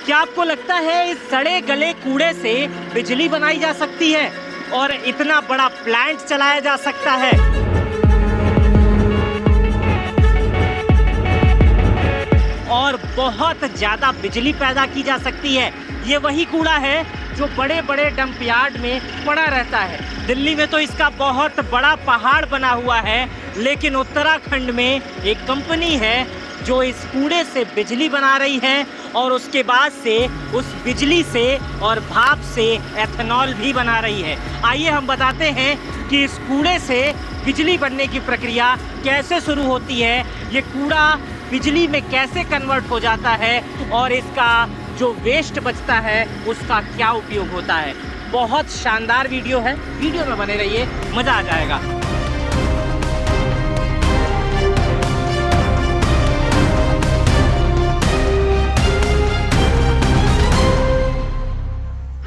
क्या आपको लगता है इस सड़े गले कूड़े से बिजली बनाई जा सकती है और इतना बड़ा प्लांट चलाया जा सकता है? और बहुत ज्यादा बिजली पैदा की जा सकती है। ये वही कूड़ा है जो बड़े बड़े डंप यार्ड में पड़ा रहता है। दिल्ली में तो इसका बहुत बड़ा पहाड़ बना हुआ है, लेकिन उत्तराखंड में एक कंपनी है जो इस कूड़े से बिजली बना रही है और उसके बाद से उस बिजली से और भाप से एथेनॉल भी बना रही है। आइए हम बताते हैं कि इस कूड़े से बिजली बनने की प्रक्रिया कैसे शुरू होती है, ये कूड़ा बिजली में कैसे कन्वर्ट हो जाता है और इसका जो वेस्ट बचता है उसका क्या उपयोग होता है। बहुत शानदार वीडियो है, वीडियो में बने रहिए, मज़ा आ जाएगा।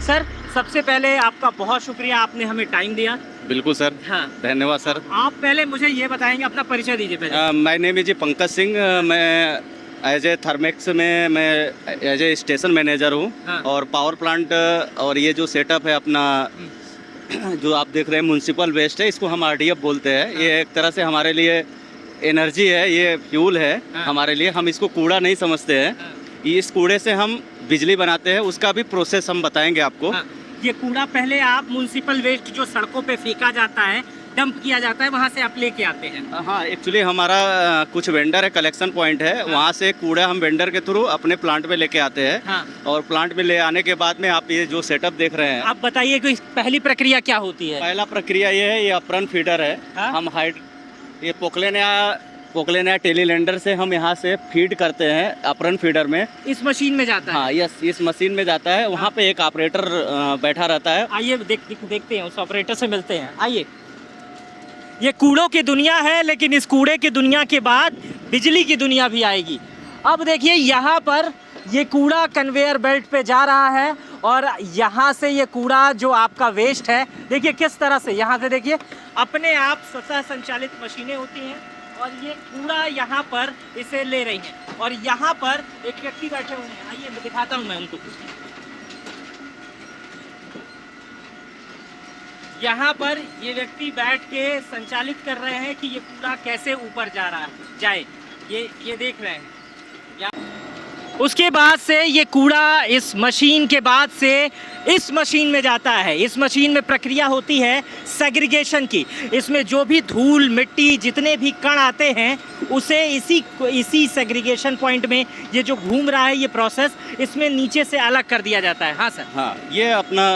सर, सबसे पहले आपका बहुत शुक्रिया, आपने हमें टाइम दिया। बिल्कुल सर। हाँ, धन्यवाद सर। आप पहले मुझे ये बताएंगे, अपना परिचय दीजिए पहले। My name is Pankaj Singh. मैं एज ए थर्मेक्स में मैं एज ए स्टेशन मैनेजर हूँ। हाँ। और पावर प्लांट और ये जो सेटअप है अपना जो आप देख रहे हैं म्युनिसिपल वेस्ट है, इसको हम आरडीएफ बोलते हैं। हाँ। ये एक तरह से हमारे लिए एनर्जी है, ये फ्यूल है। हाँ। हमारे लिए, हम इसको कूड़ा नहीं समझते हैं। हाँ। इस कूड़े से हम बिजली बनाते हैं, उसका भी प्रोसेस हम बताएंगे आपको। हाँ, ये कूड़ा पहले आप म्युनिसिपल वेस्ट जो सड़कों पे फेंका जाता है, डंप किया जाता है, वहाँ से आप लेके आते हैं। हाँ, एक्चुअली हमारा कुछ वेंडर है, कलेक्शन पॉइंट है। हाँ। वहाँ से कूड़ा हम वेंडर के थ्रू अपने प्लांट में लेके आते हैं। हाँ। और प्लांट में ले आने के बाद में आप ये जो सेटअप देख रहे हैं, आप बताइए कि पहली प्रक्रिया क्या होती है? पहला प्रक्रिया ये है, ये अपरन फीडर है। हाँ। हम हाइड ये पोकलेनिया टेलीलैंडर से हम यहाँ से फीड करते हैं अपरन फीडर में। इस मशीन में जाता है? हाँ, यस, इस मशीन में जाता है। वहाँ पे एक ऑपरेटर बैठा रहता है। आइए देखते हैं, उस ऑपरेटर से मिलते हैं। आइए, ये कूड़ों की दुनिया है, लेकिन इस कूड़े की दुनिया के बाद बिजली की दुनिया भी आएगी। अब देखिए, यहाँ पर ये कूड़ा कन्वेयर बेल्ट पे जा रहा है और यहाँ से ये कूड़ा जो आपका वेस्ट है, देखिए किस तरह से, यहाँ से देखिए अपने आप स्वतः संचालित मशीनें होती हैं और ये कूड़ा यहाँ पर इसे ले रही हैं। और यहाँ पर एक व्यक्ति बैठे हुए हैं, आइए मैं दिखाता हूँ मैं उनको। यहाँ पर ये व्यक्ति बैठ के संचालित कर रहे हैं कि ये कूड़ा कैसे ऊपर जा रहा है, जाए, ये देख रहे हैं। उसके बाद से ये कूड़ा इस मशीन के बाद से इस मशीन में जाता है। इस मशीन में प्रक्रिया होती है सेग्रीगेशन की। इसमें जो भी धूल मिट्टी जितने भी कण आते हैं उसे इसी सेग्रीगेशन पॉइंट में ये जो घूम रहा है ये प्रोसेस, इसमें नीचे से अलग कर दिया जाता है। हाँ सर। हाँ, ये अपना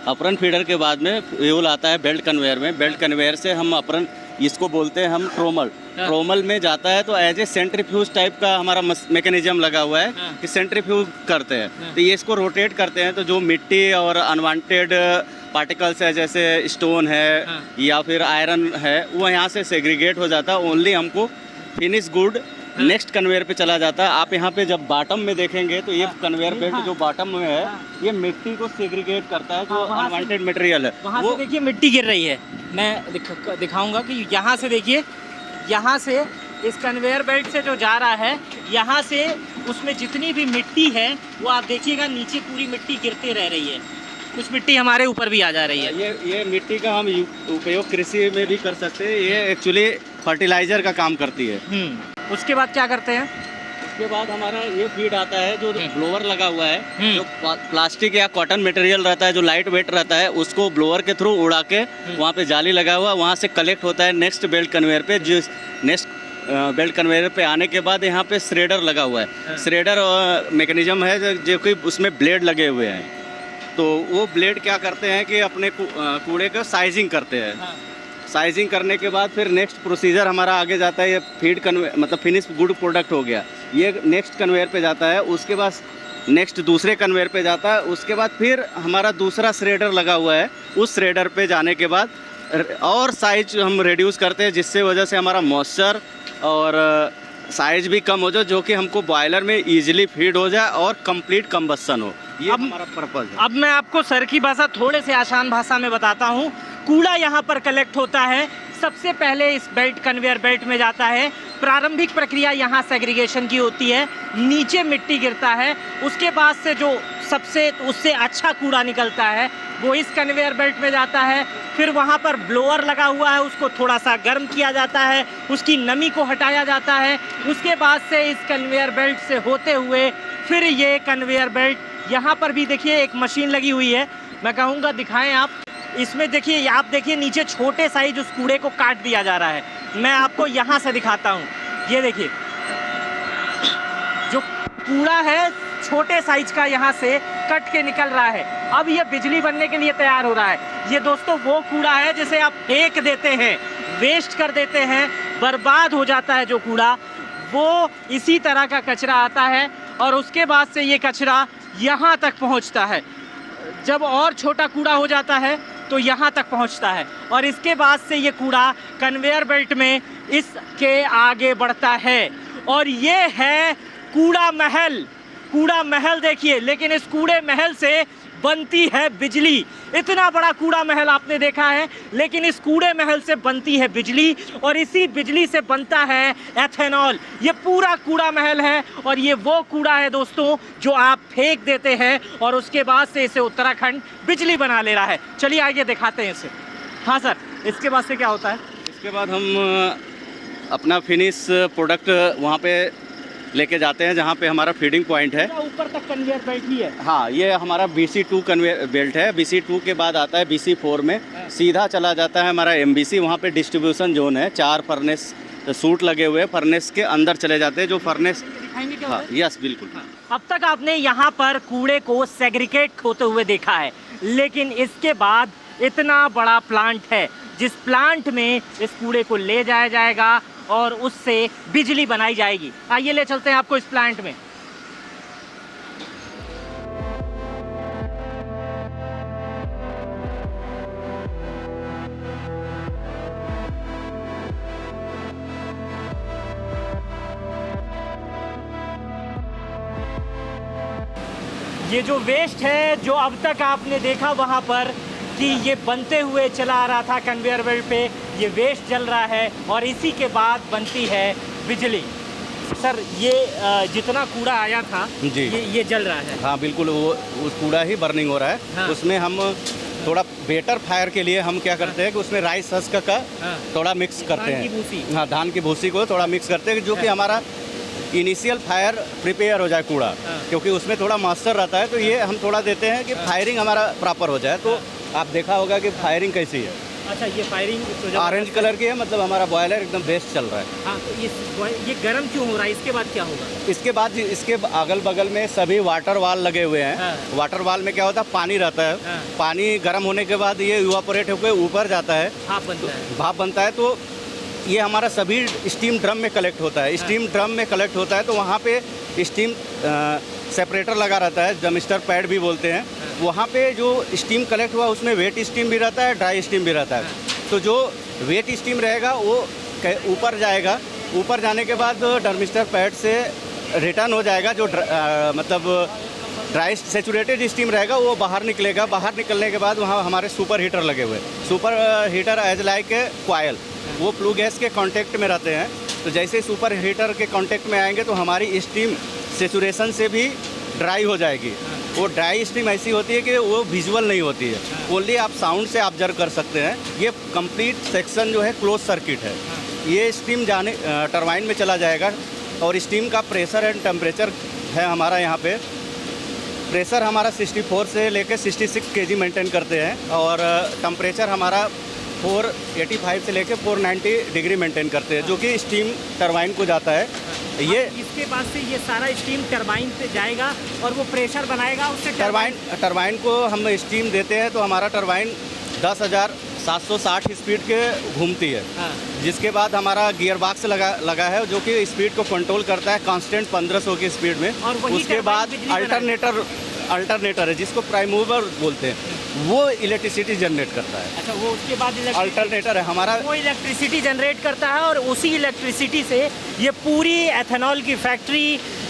अपरन फीडर के बाद में फ्यूल आता है बेल्ट कन्वेयर में। बेल्ट कन्वेयर से हम अपरन, इसको बोलते हैं हम ट्रोमल। हाँ। ट्रोमल में जाता है तो एज ए सेंट्रीफ्यूज टाइप का हमारा मैकेनिज्म लगा हुआ है। हाँ। कि सेंट्रीफ्यूज करते हैं। हाँ। तो ये इसको रोटेट करते हैं, तो जो मिट्टी और अनवांटेड पार्टिकल्स है, जैसे स्टोन है। हाँ। या फिर आयरन है, वो यहाँ से सेग्रीगेट हो जाता है। ओनली हमको फिनिश गुड नेक्स्ट कन्वेयर पे चला जाता है। आप यहाँ पे जब बॉटम में देखेंगे तो ये कन्वेयर बेल्ट जो बॉटम में है, ये मिट्टी को सेग्रीगेट करता है, जो अनवांटेड मटेरियल है। वहाँ से देखिए मिट्टी गिर रही है, मैं दिखाऊंगा कि यहाँ से देखिए, यहाँ से इस कन्वेयर बेल्ट से जो जा रहा है, यहाँ से उसमें जितनी भी मिट्टी है वो आप देखिएगा नीचे पूरी मिट्टी गिरते रह रही है। कुछ मिट्टी हमारे ऊपर भी आ जा रही है। ये मिट्टी का हम उपयोग कृषि में भी कर सकते हैं। ये एक्चुअली फर्टिलाइजर का काम करती है। उसके बाद क्या करते हैं? उसके बाद हमारा ये फीड आता है, जो ब्लोअर लगा हुआ है, जो प्लास्टिक या कॉटन मटेरियल रहता है, जो लाइट वेट रहता है, उसको ब्लोअर के थ्रू उड़ा के वहाँ पे जाली लगा हुआ, वहाँ से कलेक्ट होता है नेक्स्ट बेल्ट कन्वेयर पे। जिस नेक्स्ट बेल्ट कन्वेयर पे आने के बाद यहाँ पे श्रेडर लगा हुआ है। श्रेडर मैकेनिज्म है जो कि उसमें ब्लेड लगे हुए हैं। तो वो ब्लेड क्या करते हैं कि अपने कूड़े का साइजिंग करते हैं। साइजिंग करने के बाद फिर नेक्स्ट प्रोसीजर हमारा आगे जाता है। ये फीड मतलब फिनिश गुड प्रोडक्ट हो गया, ये नेक्स्ट कन्वेयर पे जाता है। उसके बाद नेक्स्ट दूसरे कन्वेयर पे जाता है। उसके बाद फिर हमारा दूसरा श्रेडर लगा हुआ है, उस श्रेडर पे जाने के बाद और साइज हम रिड्यूस करते हैं, जिससे वजह से हमारा मॉइस्चर और साइज भी कम हो जाए, जो कि हमको बॉयलर में ईजिली फीड हो जाए और कंप्लीट कंबस्शन हो। ये हमारा पर्पज़ है। अब मैं आपको सर की भाषा थोड़े से आसान भाषा में बताता हूँ। कूड़ा यहाँ पर कलेक्ट होता है, सबसे पहले इस बेल्ट कन्वेयर बेल्ट में जाता है। प्रारंभिक प्रक्रिया यहाँ सेग्रीगेशन की होती है, नीचे मिट्टी गिरता है, उसके बाद से जो सबसे उससे अच्छा कूड़ा निकलता है वो इस कन्वेयर बेल्ट में जाता है। फिर वहाँ पर ब्लोअर लगा हुआ है, उसको थोड़ा सा गर्म किया जाता है, उसकी नमी को हटाया जाता है। उसके बाद से इस कन्वेयर बेल्ट से होते हुए फिर ये कन्वेयर बेल्ट यहाँ पर भी देखिए एक मशीन लगी हुई है, मैं कहूँगा दिखाएं आप। इसमें देखिए, आप देखिए नीचे छोटे साइज उस कूड़े को काट दिया जा रहा है। मैं आपको यहाँ से दिखाता हूँ, ये देखिए जो कूड़ा है छोटे साइज का यहाँ से कट के निकल रहा है। अब ये बिजली बनने के लिए तैयार हो रहा है। ये दोस्तों वो कूड़ा है जिसे आप फेंक देते हैं, वेस्ट कर देते हैं, बर्बाद हो जाता है जो कूड़ा, वो इसी तरह का कचरा आता है और उसके बाद से ये कचरा यहाँ तक पहुँचता है। जब और छोटा कूड़ा हो जाता है तो यहाँ तक पहुँचता है और इसके बाद से ये कूड़ा कन्वेयर बेल्ट में इसके आगे बढ़ता है और ये है कूड़ा महल। कूड़ा महल देखिए, लेकिन इस कूड़े महल से बनती है बिजली। इतना बड़ा कूड़ा महल आपने देखा है, लेकिन इस कूड़े महल से बनती है बिजली और इसी बिजली से बनता है एथेनॉल। ये पूरा कूड़ा महल है और ये वो कूड़ा है दोस्तों जो आप फेंक देते हैं और उसके बाद से इसे उत्तराखंड बिजली बना ले रहा है। चलिए आगे दिखाते हैं इसे। हाँ सर, इसके बाद से क्या होता है? इसके बाद हम अपना फिनिश प्रोडक्ट वहाँ पे लेके जाते हैं जहाँ पे हमारा फीडिंग पॉइंट है। ऊपर तक कन्वेयर बेल्ट ही है। हाँ, ये हमारा BC2 कन्वेयर बेल्ट है। BC2 के बाद आता है BC4 में, सीधा चला जाता है हमारा MBC। वहाँ पे डिस्ट्रीब्यूशन जोन है, 4 फर्नेस सूट लगे हुए, फर्नेस के अंदर चले जाते हैं जो फर्नेस। हाँ, यस बिल्कुल। अब तक आपने यहाँ पर कूड़े को सेग्रीगेट होते हुए देखा है, लेकिन इसके बाद इतना बड़ा प्लांट है जिस प्लांट में इस कूड़े को ले जाया जाएगा और उससे बिजली बनाई जाएगी। आइए ले चलते हैं आपको इस प्लांट में। ये जो वेस्ट है जो अब तक आपने देखा वहाँ पर कि ये बनते हुए चला आ रहा था कन्वेयर बेल्ट पे, ये वेस्ट जल रहा है और इसी के बाद बनती है बिजली। सर, ये जितना कूड़ा आया था जी, ये जल रहा है। हाँ बिल्कुल, वो उस कूड़ा ही बर्निंग हो रहा है। हाँ। उसमें हम थोड़ा बेटर फायर के लिए हम क्या करते हैं कि उसमें राइस हस्क का थोड़ा मिक्स करते हैं। धान की भूसी। हाँ, धान की भूसी को थोड़ा मिक्स करते हैं जो कि हमारा इनिशियल फायर प्रिपेयर हो जाए कूड़ा, क्योंकि उसमें थोड़ा मॉइस्चर रहता है। तो ये हम थोड़ा देते हैं कि फायरिंग हमारा प्रॉपर हो जाए। तो आप देखा होगा कि फायरिंग कैसी है। अच्छा, ये फायरिंग ऑरेंज कलर की है, मतलब हमारा बॉयलर एकदम बेस्ट चल रहा है। हाँ, तो ये गर्म क्यों हो रहा है? इसके बाद क्या होगा? इसके बाद इसके अगल बगल में सभी वाटर वाल लगे हुए हैं। हाँ। वाटर वाल में क्या होता है, पानी रहता है। हाँ। पानी गर्म होने के बाद ये इवापोरेट होकर ऊपर जाता है, भाप बनता है। भाप बनता है। तो ये हमारा सभी स्टीम ड्रम में कलेक्ट होता है। स्टीम ड्रम में कलेक्ट होता है तो वहाँ पे स्टीम सेपरेटर लगा रहता है, डमिस्टर पैड भी बोलते हैं। वहाँ पे जो स्टीम कलेक्ट हुआ उसमें वेट स्टीम भी रहता है, ड्राई स्टीम भी रहता है। तो जो वेट स्टीम रहेगा वो ऊपर जाएगा, ऊपर जाने के बाद डमिस्टर पैड से रिटर्न हो जाएगा। जो मतलब ड्राई सेचुरेटेड स्टीम रहेगा वो बाहर निकलेगा। बाहर निकलने के बाद वहाँ हमारे सुपर हीटर लगे हुए हैं। Super heater as like a coil, वो फ्लू गैस के कांटेक्ट में रहते हैं। तो जैसे सुपर हीटर के कांटेक्ट में आएंगे तो हमारी स्टीम सेचुरेशन से भी ड्राई हो जाएगी। वो ड्राई स्टीम ऐसी होती है कि वो विजुअल नहीं होती है, ओनली आप साउंड से ऑब्जर्व कर सकते हैं। ये कंप्लीट सेक्शन जो है क्लोज सर्किट है। ये स्टीम जाने टरबाइन में चला जाएगा और स्टीम का प्रेशर एंड टेम्परेचर है हमारा यहाँ पे। प्रेशर हमारा 64 से लेकर 66 kg मेंटेन करते हैं और टेम्परेचर हमारा 485 से लेकर 490 डिग्री मेंटेन करते हैं, जो कि स्टीम टरबाइन को जाता है। ये इसके बाद से ये सारा स्टीम टरबाइन पे जाएगा और वो प्रेशर बनाएगा उससे। टरबाइन को हम स्टीम देते हैं तो हमारा टरबाइन 10,760 स्पीड के घूमती है। हाँ। जिसके बाद हमारा गियर बॉक्स लगा है जो कि स्पीड को कंट्रोल करता है कांस्टेंट 1500 की स्पीड में। और उसके बाद अल्टरनेटर है जिसको प्राइम मूवर बोलते हैं, वो इलेक्ट्रिसिटी जनरेट करता है। अच्छा, वो उसके बाद अल्टरनेटर है हमारा, वो इलेक्ट्रिसिटी जनरेट करता है और उसी इलेक्ट्रिसिटी से ये पूरी एथेनॉल की फैक्ट्री,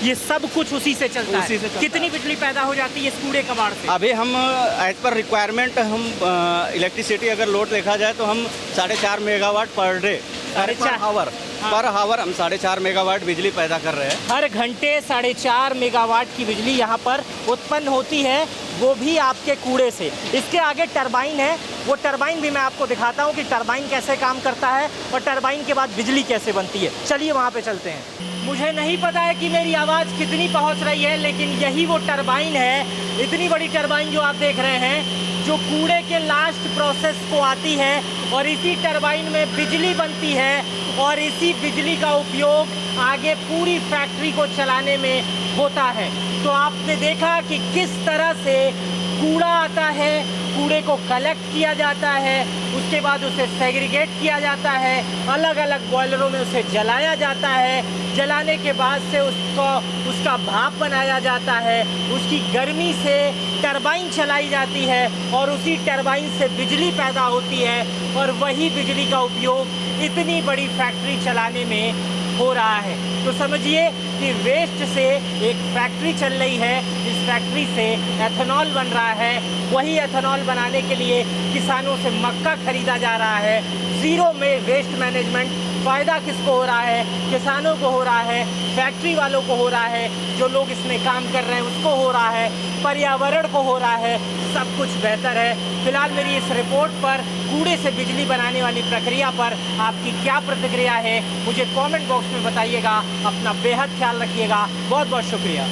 ये सब कुछ उसी से चलता है। कितनी बिजली पैदा हो जाती है इस कूड़े कबाड़ से? अभी हम एज पर रिक्वायरमेंट हम इलेक्ट्रिसिटी अगर लोड देखा जाए तो हम 4.5 megawatt per day, per hour पर हावर हम 4.5 मेगावाट बिजली पैदा कर रहे हैं। हर घंटे 4.5 मेगावाट की बिजली यहाँ पर उत्पन्न होती है, वो भी आपके कूड़े से। इसके आगे टरबाइन है, वो टरबाइन भी मैं आपको दिखाता हूँ कि टरबाइन कैसे काम करता है और टरबाइन के बाद बिजली कैसे बनती है। चलिए वहाँ पे चलते हैं। मुझे नहीं पता है कि मेरी आवाज़ कितनी पहुँच रही है, लेकिन यही वो टरबाइन है, इतनी बड़ी टरबाइन जो आप देख रहे हैं, जो कूड़े के लास्ट प्रोसेस को आती है और इसी टरबाइन में बिजली बनती है और इसी बिजली का उपयोग आगे पूरी फैक्ट्री को चलाने में होता है। तो आपने देखा कि किस तरह से कूड़ा आता है, कूड़े को कलेक्ट किया जाता है, उसके बाद उसे सेग्रीगेट किया जाता है, अलग अलग बॉयलरों में उसे जलाया जाता है, जलाने के बाद से उसका भाप बनाया जाता है, उसकी गर्मी से टरबाइन चलाई जाती है और उसी टरबाइन से बिजली पैदा होती है और वही बिजली का उपयोग इतनी बड़ी फैक्ट्री चलाने में हो रहा है। तो समझिए कि वेस्ट से एक फैक्ट्री चल रही है, इस फैक्ट्री से एथेनॉल बन रहा है, वही एथेनॉल बनाने के लिए किसानों से मक्का खरीदा जा रहा है। ज़ीरो में वेस्ट मैनेजमेंट, फ़ायदा किसको हो रहा है? किसानों को हो रहा है, फैक्ट्री वालों को हो रहा है, जो लोग इसमें काम कर रहे हैं उसको हो रहा है, पर्यावरण को हो रहा है, सब कुछ बेहतर है। फिलहाल मेरी इस रिपोर्ट पर कूड़े से बिजली बनाने वाली प्रक्रिया पर आपकी क्या प्रतिक्रिया है, मुझे कमेंट बॉक्स में बताइएगा। अपना बेहद ख्याल रखिएगा। बहुत बहुत शुक्रिया।